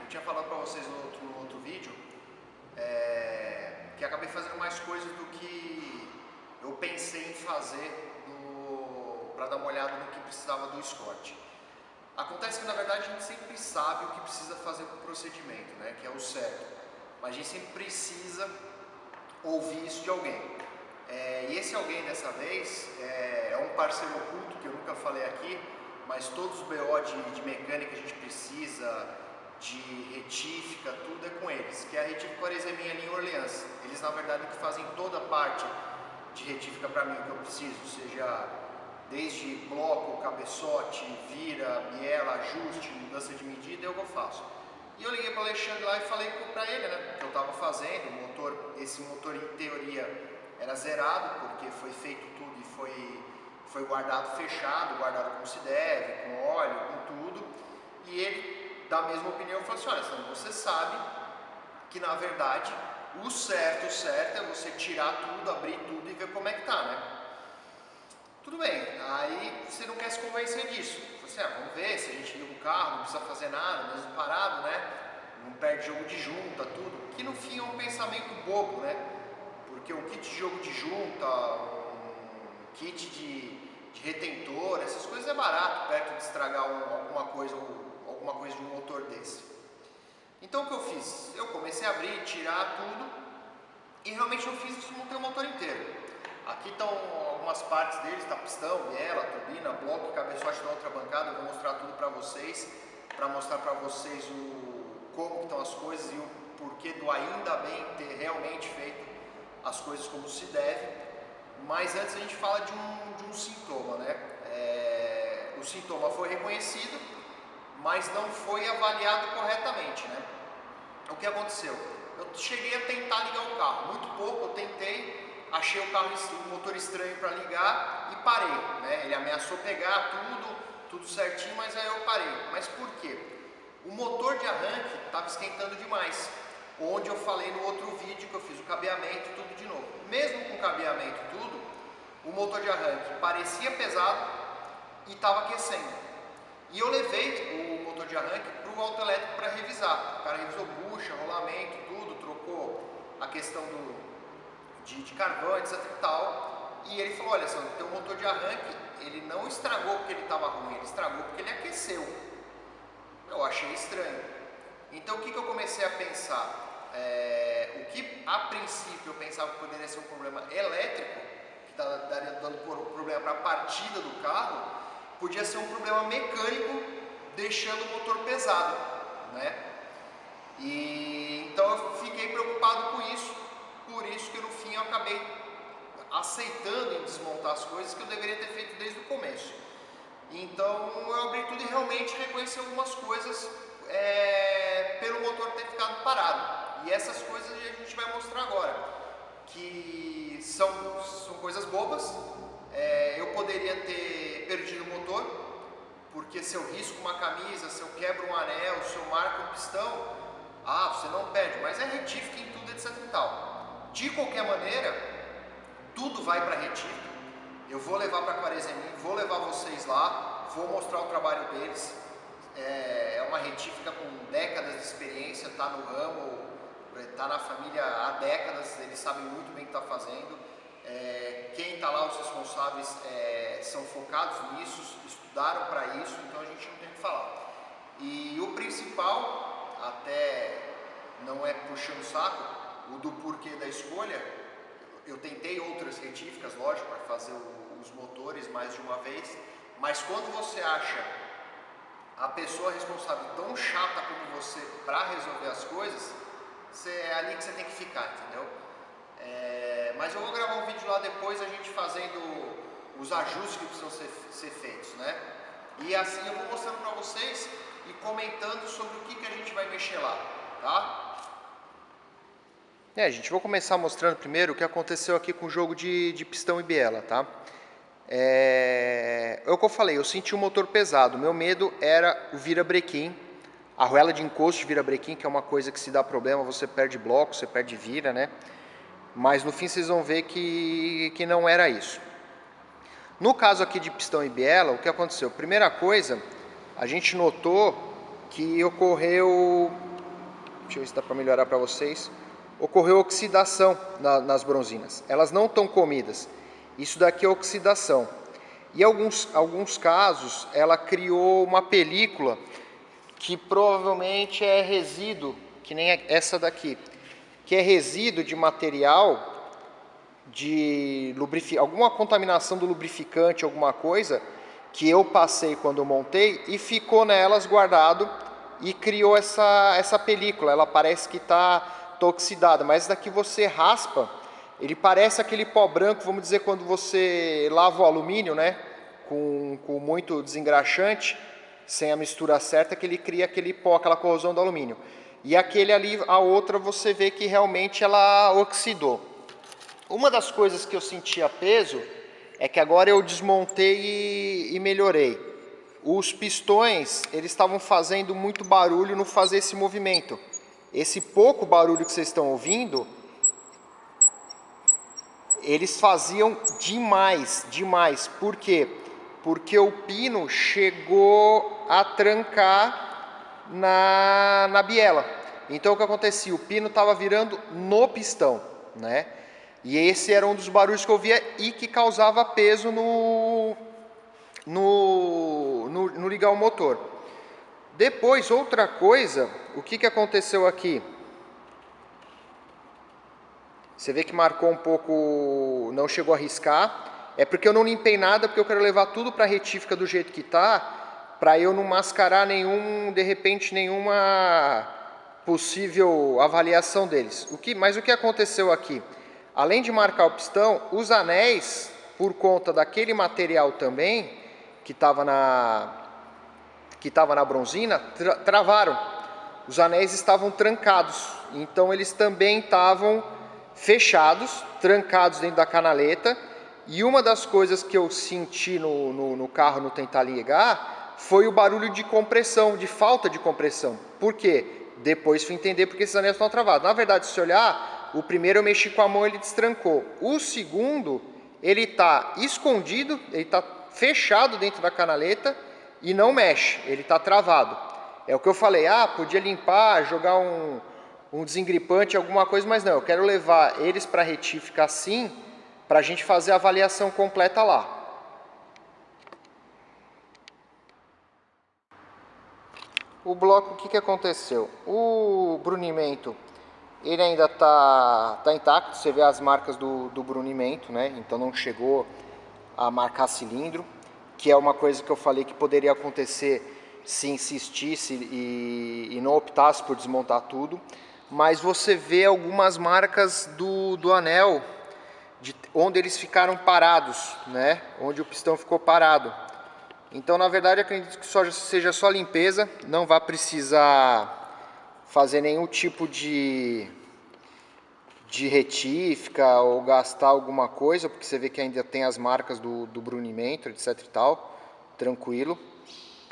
tinha falado para vocês no outro vídeo que acabei fazendo mais coisas do que eu pensei em fazer para dar uma olhada no que precisava do Escort. Acontece que na verdade a gente sempre sabe o que precisa fazer com o procedimento, né, que é o certo, mas a gente sempre precisa ouvir isso de alguém. E esse alguém dessa vez é um parceiro oculto que eu nunca falei aqui, mas todos os BO de mecânica que a gente precisa, de retífica, tudo é com eles, que é a Retífica Quarezeminha ali em Orleans. Eles na verdade que fazem toda a parte de retífica para mim, o que eu preciso, seja desde bloco, cabeçote, vira, biela, ajuste, mudança de medida, eu faço. E eu liguei para o Alexandre lá e falei para ele, né, que eu estava fazendo, esse motor em teoria era zerado, porque foi feito tudo e foi guardado fechado, guardado como se deve, com óleo, com tudo. E ele, da mesma opinião, falou assim, olha, você sabe que na verdade o certo é você tirar tudo, abrir tudo e ver como é que tá, né? Tudo bem, aí você não quer se convencer disso. Você, vamos ver, se a gente liga o carro, não precisa fazer nada, mesmo parado, né? Não perde jogo de junta, tudo. Que no fim é um pensamento bobo, né? Porque um kit de jogo de junta, um kit de retentor, essas coisas é barato, perto de estragar alguma coisa de um motor desse. Então o que eu fiz? Eu comecei a abrir, tirar tudo e realmente eu fiz isso, montei o motor inteiro. Aqui estão algumas partes deles, tá pistão, biela, turbina, bloco, cabeçote na outra bancada. Eu vou mostrar tudo para vocês como estão as coisas e o porquê do ainda bem ter realmente feito as coisas como se deve. Mas antes a gente fala de um sintoma, né? O sintoma foi reconhecido, mas não foi avaliado corretamente, né? O que aconteceu? Eu cheguei a tentar ligar o carro, muito pouco, eu tentei, achei o motor estranho para ligar e parei, né? Ele ameaçou pegar tudo certinho, mas aí eu parei. Mas por quê? O motor de arranque estava esquentando demais, onde eu falei no outro vídeo que eu fiz o cabeamento tudo de novo. Mesmo com cabeamento tudo, o motor de arranque parecia pesado e estava aquecendo. E eu levei o motor de arranque para o autoelétrico para revisar. O cara revisou bucha, rolamento, tudo, trocou a questão de carvão, etc e tal. E ele falou, olha, Sandro, teu motor de arranque, ele não estragou porque ele estava ruim, ele estragou porque ele aqueceu. Eu achei estranho. Então o que eu comecei a pensar? O que a princípio eu pensava que poderia ser um problema elétrico, que daria dando problema para a partida do carro, podia ser um problema mecânico, deixando o motor pesado, né? E então eu fiquei preocupado com isso, por isso que no fim eu acabei aceitando em desmontar as coisas que eu deveria ter feito desde o começo. Então eu abri tudo e realmente reconheci algumas coisas pelo motor ter ficado parado. E essas coisas a gente vai mostrar agora, que são coisas bobas. Eu poderia ter perdido o motor, porque se eu risco uma camisa, se eu quebro um anel, se eu marco um pistão, você não perde, mas é retífica em tudo, etc e tal. De qualquer maneira, tudo vai para retífica. Eu vou levar para a Quarezeminha, vou levar vocês lá, vou mostrar o trabalho deles. É uma retífica com décadas de experiência, está no ramo, está na família há décadas, eles sabem muito bem o que está fazendo. Quem está lá, os responsáveis, são focados nisso, estudaram para isso, então a gente não tem o que falar. E o principal, até não é puxando o saco, o do porquê da escolha, eu tentei outras retíficas, lógico, para fazer os motores mais de uma vez, mas quando você acha a pessoa responsável tão chata como você para resolver as coisas, é ali que você tem que ficar, entendeu? Mas eu vou gravar um vídeo lá depois, a gente fazendo os ajustes que precisam ser feitos, né? E assim eu vou mostrando para vocês e comentando sobre o que a gente vai mexer lá, tá? Gente, vou começar mostrando primeiro o que aconteceu aqui com o jogo de pistão e biela, tá? É o que eu falei, eu senti o motor pesado, meu medo era o virabrequim, a arruela de encosto de virabrequim, que é uma coisa que se dá problema, você perde bloco, você perde vira, né? Mas no fim vocês vão ver que não era isso. No caso aqui de pistão e biela, o que aconteceu? Primeira coisa, a gente notou que ocorreu deixa eu ver se dá para melhorar para vocês, ocorreu oxidação nas bronzinas. Elas não estão comidas. Isso daqui é oxidação. E em alguns casos, ela criou uma película que provavelmente é resíduo, que nem essa daqui, que é resíduo de material, de alguma contaminação do lubrificante, alguma coisa, que eu passei quando eu montei, e ficou nelas guardado, e criou essa película. Ela parece que está oxidada, mas daqui você raspa, ele parece aquele pó branco, vamos dizer, quando você lava o alumínio, né, com muito desengraxante, sem a mistura certa, que ele cria aquele pó, aquela corrosão do alumínio. E aquele ali, a outra, você vê que realmente ela oxidou. Uma das coisas que eu sentia peso é que agora eu desmontei e melhorei. Os pistões, eles estavam fazendo muito barulho no fazer esse movimento. Esse pouco barulho que vocês estão ouvindo, eles faziam demais, demais. Por quê? Porque o pino chegou a trancar na biela. Então o que acontecia? O pino estava virando no pistão, né? E esse era um dos barulhos que eu via e que causava peso no ligar o motor. Depois, outra coisa, o que aconteceu aqui? Você vê que marcou um pouco, não chegou a riscar. É porque eu não limpei nada, porque eu quero levar tudo para a retífica do jeito que está, para eu não mascarar de repente, nenhuma possível avaliação deles. Mas o que aconteceu aqui? Além de marcar o pistão, os anéis, por conta daquele material também, que estava na bronzina, travaram. Os anéis estavam trancados, então eles também estavam fechados, trancados dentro da canaleta. E uma das coisas que eu senti no carro no tentar ligar foi o barulho de compressão, de falta de compressão. Por quê? Depois fui entender porque esses anéis estão travados. Na verdade, se olhar, o primeiro eu mexi com a mão e ele destrancou. O segundo, ele está escondido, ele está fechado dentro da canaleta e não mexe, ele está travado. É o que eu falei, podia limpar, jogar um desengripante, alguma coisa, mas não, eu quero levar eles para a retífica assim, para a gente fazer a avaliação completa lá. O bloco, o que aconteceu? O brunimento, ele ainda está intacto, você vê as marcas do brunimento, né? Então não chegou a marcar cilindro, que é uma coisa que eu falei que poderia acontecer se insistisse e não optasse por desmontar tudo. Mas você vê algumas marcas do anel, onde eles ficaram parados, né? Onde o pistão ficou parado. Então, na verdade, acredito que seja só limpeza, não vai precisar fazer nenhum tipo de retífica ou gastar alguma coisa, porque você vê que ainda tem as marcas do brunimento, etc e tal, tranquilo.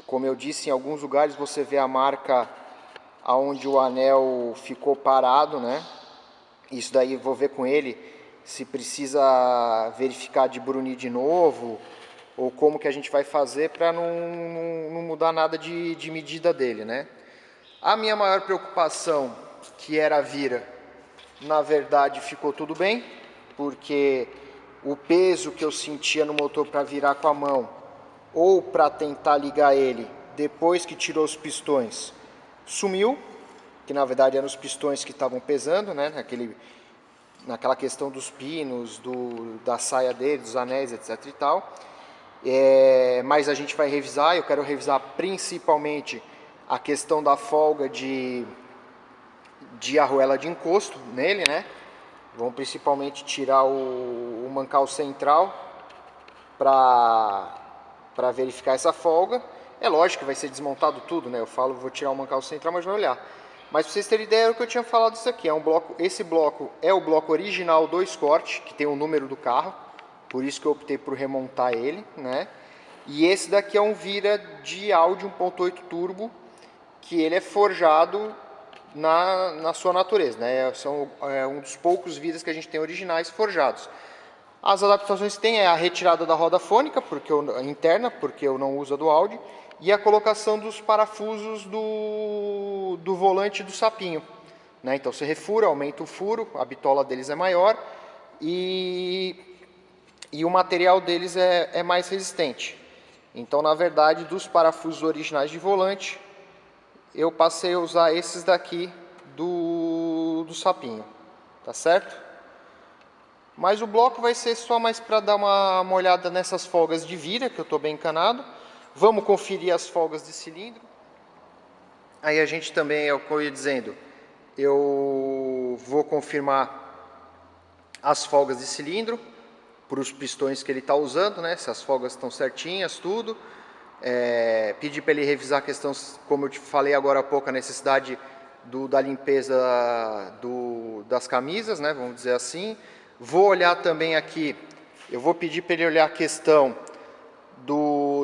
Como eu disse, em alguns lugares você vê a marca onde o anel ficou parado, né? Isso daí vou ver com ele se precisa verificar de brunir de novo, ou como que a gente vai fazer para não mudar nada de medida dele, né? A minha maior preocupação, que era a vira, na verdade ficou tudo bem, porque o peso que eu sentia no motor para virar com a mão, ou para tentar ligar ele, depois que tirou os pistões, sumiu, que na verdade eram os pistões que estavam pesando, né? Naquela questão dos pinos, da saia dele, dos anéis, etc e tal. Mas a gente vai revisar, eu quero revisar principalmente a questão da folga de arruela de encosto nele, né? Vamos principalmente tirar o mancal central para verificar essa folga. É lógico que vai ser desmontado tudo, né? Eu falo, vou tirar o mancal central, mas vai olhar. Mas para vocês terem ideia, é o que eu tinha falado disso aqui. Esse bloco é o bloco original do Escort, que tem o número do carro. Por isso que eu optei por remontar ele, né? E esse daqui é um vira de Audi 1.8 turbo, que ele é forjado na sua natureza, né? É um dos poucos viras que a gente tem originais forjados. As adaptações que tem é a retirada da roda fônica, interna, porque eu não uso a do Audi, e a colocação dos parafusos do volante do sapinho. né? Então você refura, aumenta o furo, a bitola deles é maior e o material deles é mais resistente. Então, na verdade, dos parafusos originais de volante, eu passei a usar esses daqui do sapinho, tá certo? Mas o bloco vai ser só mais para dar uma olhada nessas folgas de vira, que eu estou bem encanado. Vamos conferir as folgas de cilindro. Aí a gente também, é o que eu ia dizendo, eu vou confirmar as folgas de cilindro para os pistões que ele está usando, né? Se as folgas estão certinhas, tudo. Pedir para ele revisar a questão, como eu te falei agora há pouco, a necessidade da limpeza das camisas, né? Vamos dizer assim. Vou olhar também aqui, eu vou pedir para ele olhar a questão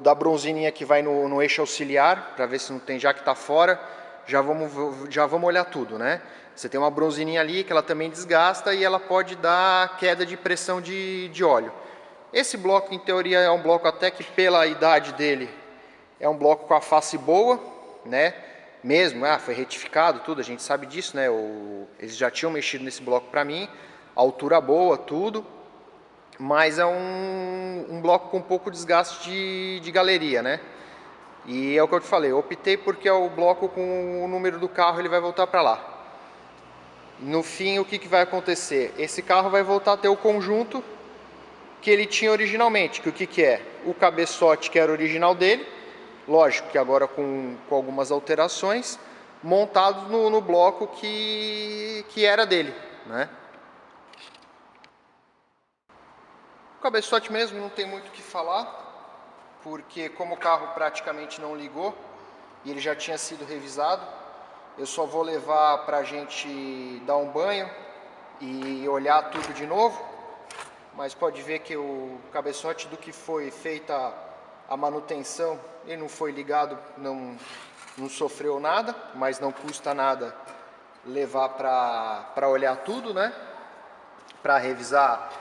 da bronzininha que vai no eixo auxiliar, para ver se não tem, já que está fora, já vamos olhar tudo, né? Você tem uma bronzininha ali que ela também desgasta e ela pode dar queda de pressão de óleo. Esse bloco, em teoria, é um bloco até que pela idade dele, é um bloco com a face boa, né? Mesmo, foi retificado, tudo, a gente sabe disso, né? Eles já tinham mexido nesse bloco para mim, altura boa, tudo. Mas é um bloco com pouco desgaste de galeria, né? E é o que eu te falei, eu optei porque é o bloco com o número do carro, ele vai voltar para lá. No fim, o que vai acontecer? Esse carro vai voltar a ter o conjunto que ele tinha originalmente, que o que é? O cabeçote que era original dele, lógico que agora com algumas alterações, montado no bloco que era dele, né? O cabeçote mesmo não tem muito o que falar, porque como o carro praticamente não ligou e ele já tinha sido revisado, eu só vou levar para a gente dar um banho e olhar tudo de novo. Mas pode ver que o cabeçote do que foi feita a manutenção, ele não foi ligado, não sofreu nada, mas não custa nada levar para olhar tudo, né? Para revisar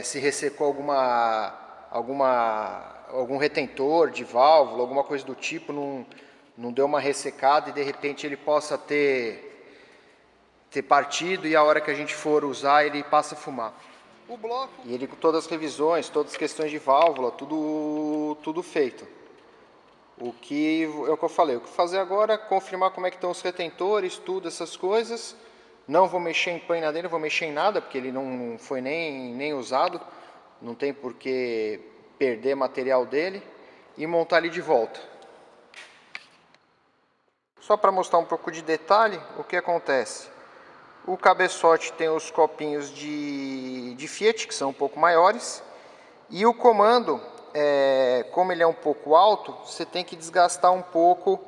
se ressecou algum retentor de válvula, alguma coisa do tipo, não deu uma ressecada e de repente ele possa ter partido e a hora que a gente for usar ele passa a fumar. O bloco, e ele com todas as revisões, todas as questões de válvula, tudo feito. O que é o que eu falei, o que fazer agora é confirmar como é que estão os retentores, tudo, essas coisas. Não vou mexer em pane dele, não vou mexer em nada, porque ele não foi nem usado. Não tem por que perder material dele. E montar ele de volta. Só para mostrar um pouco de detalhe, o que acontece? O cabeçote tem os copinhos de Fiat, que são um pouco maiores. E o comando, como ele é um pouco alto, você tem que desgastar um pouco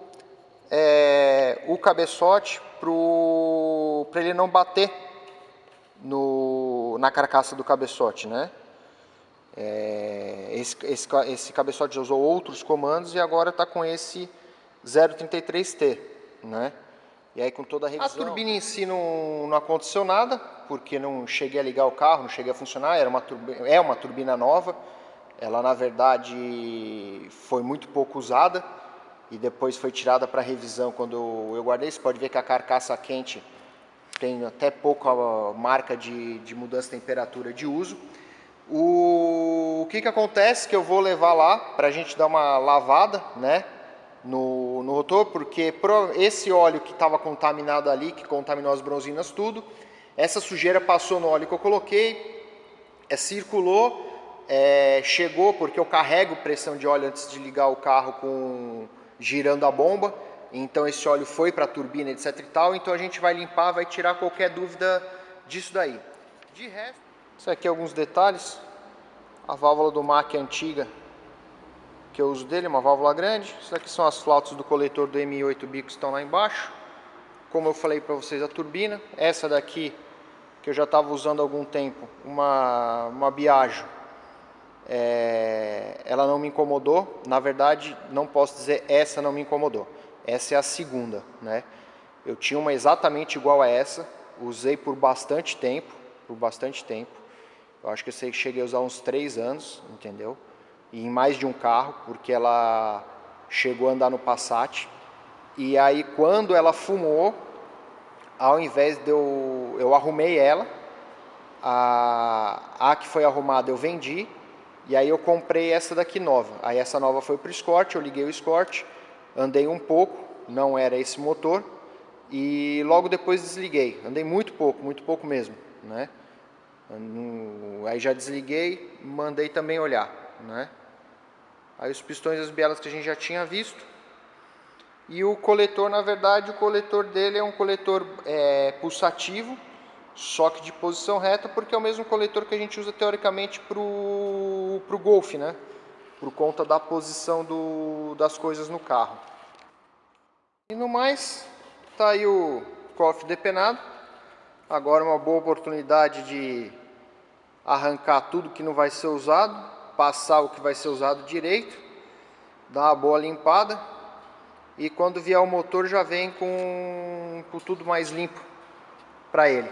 o cabeçote para ele não bater na carcaça do cabeçote, né? Esse cabeçote já usou outros comandos e agora está com esse 033T, né? E aí com toda a revisão... A turbina em si não aconteceu nada, porque não cheguei a ligar o carro, não cheguei a funcionar, é uma turbina nova. Ela na verdade foi muito pouco usada e depois foi tirada para revisão quando eu guardei. Você pode ver que a carcaça quente tem até pouca marca de mudança de temperatura de uso. O que acontece que eu vou levar lá para a gente dar uma lavada, né? No rotor, porque esse óleo que estava contaminado ali, que contaminou as bronzinas tudo, essa sujeira passou no óleo que eu coloquei, circulou, chegou, porque eu carrego pressão de óleo antes de ligar o carro girando a bomba, então esse óleo foi para a turbina, etc e tal, então a gente vai limpar, vai tirar qualquer dúvida disso daí. De resto, isso aqui é alguns detalhes, a válvula do MAC antiga, que eu uso dele, uma válvula grande. Isso aqui são as flautas do coletor do M8 bico que estão lá embaixo. Como eu falei para vocês, a turbina. Essa daqui, que eu já estava usando há algum tempo, uma Biagio. Ela não me incomodou. Na verdade, não posso dizer essa não me incomodou. Essa é a segunda, né? Eu tinha uma exatamente igual a essa. Usei por bastante tempo. Eu acho que eu cheguei a usar uns 3 anos, entendeu? E em mais de um carro, porque ela chegou a andar no Passat. E aí quando ela fumou, ao invés de eu arrumei ela, a que foi arrumada eu vendi, e aí eu comprei essa daqui nova. Aí essa nova foi para o Escort, eu liguei o Escort, andei um pouco, não era esse motor, e logo depois desliguei. Andei muito pouco mesmo, né? Aí já desliguei, mandei também olhar, né? Aí os pistões e as bielas que a gente já tinha visto. E o coletor, na verdade, o coletor dele é um coletor pulsativo, só que de posição reta, porque é o mesmo coletor que a gente usa teoricamente para o Golf, né? Por conta da posição das coisas no carro. E no mais, tá aí o cofre depenado. Agora uma boa oportunidade de arrancar tudo que não vai ser usado, passar o que vai ser usado direito, dar uma boa limpada, e quando vier o motor já vem com tudo mais limpo para ele.